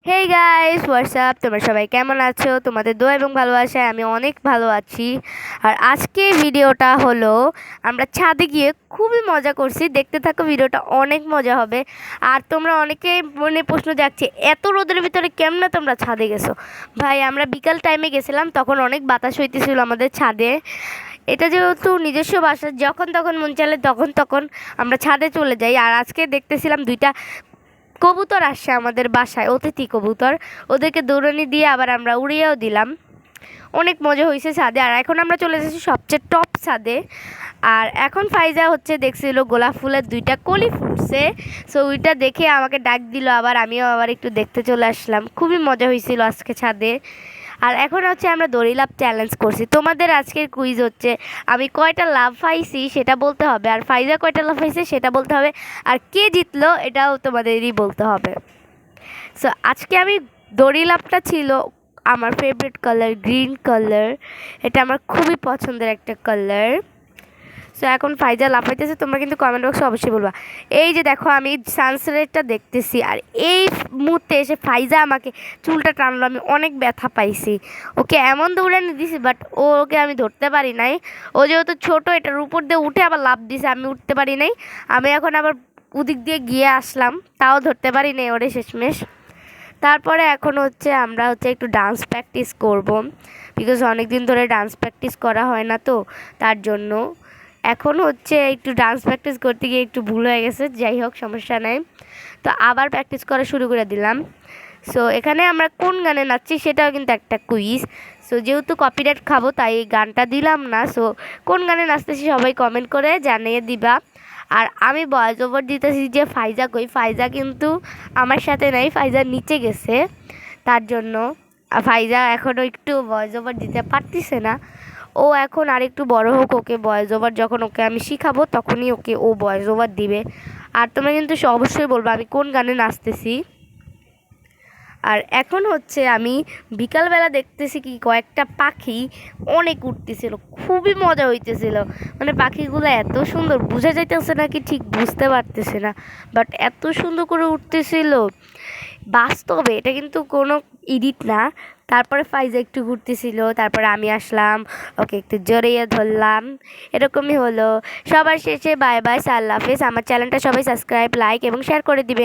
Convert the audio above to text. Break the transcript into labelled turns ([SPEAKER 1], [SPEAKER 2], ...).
[SPEAKER 1] Hey guys WhatsApp, তোমরা সবাই কেমন আছো? তোমাদের দোয়া এবং ভালোবাসায় আমি অনেক ভালো আছি। আর আজকে ভিডিওটা হলো আমরা ছাদে গিয়ে খুবই মজা করছি। দেখতে থাকো, ভিডিওটা অনেক মজা হবে। আর তোমরা অনেকেই মনে প্রশ্ন যাচ্ছে, এত রোদের ভিতরে কেমনে তোমরা ছাদে গেছো? ভাই, আমরা বিকাল টাইমে গেছিলাম, তখন অনেক বাতাস হইতেছিল আমাদের ছাদে। এটা যেহেতু নিজস্ব বাসা, যখন তখন মন চাইলে তখন তখন আমরা ছাদে চলে যাই। আর আজকে দেখতেছিলাম দুইটা কবুতর আসছে আমাদের বাসায়, অতিথি কবুতর। ওদেরকে দৌড়ানি দিয়ে আবার আমরা উড়িয়েও দিলাম। অনেক মজা হয়েছে ছাদে। আর এখন আমরা চলে এসেছি সবচেয়ে টপ ছাদে। আর এখন ফাইজা হচ্ছে দেখছিল গোলাপ ফুলের দুইটা কলি ফুটছে। সো ওইটা দেখে আমাকে ডাক দিল, আবার আমিও আবার একটু দেখতে চলে আসলাম। খুবই মজা হয়েছিল আজকে ছাদে। আর এখন হচ্ছে আমরা দড়ি লাফ চ্যালেঞ্জ করছি। তোমাদের আজকের কুইজ হচ্ছে আমি কয়টা লাফ পাইছি সেটা বলতে হবে, আর ফাইজা কয়টা লাফ পাইছে সেটা বলতে হবে, আর কে জিতলো এটাও তোমাদেরই বলতে হবে। সো আজকে আমি দড়ি লাফটা ছিল আমার ফেভারিট কালার গ্রিন কালার। এটা আমার খুবই পছন্দের একটা কালার। সো এখন ফাইজা লাফাইতেছে, তোমরা কিন্তু কমেন্ট বক্সে অবশ্যই বলবা। এই যে দেখো, আমি সানসেটটা দেখতেছি, আর এই মুহূর্তে এসে ফাইজা আমাকে চুলটা টানলো, আমি অনেক ব্যথা পাইছি। ওকে এমন দৌড়ানি দিছি, বাট ওকে আমি ধরতে পারি নাই। ও যেহেতু ছোটো, এটার উপর দিয়ে উঠে আবার লাফ দিছে, আমি উঠতে পারি নাই। আমি এখন আবার ওদিক দিয়ে গিয়ে আসলাম, তাও ধরতে পারি নাই ওরে শেষমেশ। তারপরে এখন হচ্ছে আমরা হচ্ছে একটু ডান্স প্র্যাকটিস করব, বিকজ অনেক দিন ধরে ডান্স প্র্যাকটিস করা হয় না, তো তার জন্য এখন হচ্ছে একটু ডান্স প্র্যাকটিস করতে গিয়ে একটু ভুল হয়ে গেছে। যাই হোক, সমস্যা নাই। তো আবার প্র্যাকটিস করা শুরু করে দিলাম। সো এখানে আমরা কোন গানে নাচছি সেটাও কিন্তু একটা কুইজ। সো যেহেতু কপিরাইট খাবো, তাই এই গানটা দিলাম না। সো কোন গানে নাচতেছি সবাই কমেন্ট করে জানিয়ে দিবা। আর আমি ভয়েস ওভার দিতেছি যে ফাইজা কই, ফাইজা কিন্তু আমার সাথে নাই, ফাইজা নিচে গেছে। তার জন্য ফাইজা এখনও একটু ভয়েস ওভার দিতে পারতেছে না। ও এখন আরেকটু বড় হোক, ওকে ভয়েস ওভার যখন ওকে আমি শিখাবো তখনই ওকে ও ভয়েস ওভার দিবে। আর তোমরা কিন্তু অবশ্যই বলবো আমি কোন গানে নাচতেছি। আর এখন হচ্ছে আমি বিকালবেলা দেখতেছি কি কয়েকটা পাখি অনেক উঠতেছিল, খুবই মজা হইতেছিল। মানে পাখিগুলো এত সুন্দর, বোঝা যাইতেছে না কি ঠিক বুঝতে পারতেছে না, বাট এত সুন্দর করে উঠতেছিল বাস্তবে, এটা কিন্তু কোনো এডিট না। তারপরে ফাইজা একটু ঘুরতেছিল, তারপরে আমি আসলাম, ওকে একটু জড়িয়ে ধরলাম। এরকমই হলো। সবার শেষে বাই বাই, আল্লাহ হাফেজ। আমার চ্যানেলটা সবাই সাবস্ক্রাইব, লাইক এবং শেয়ার করে দিবে।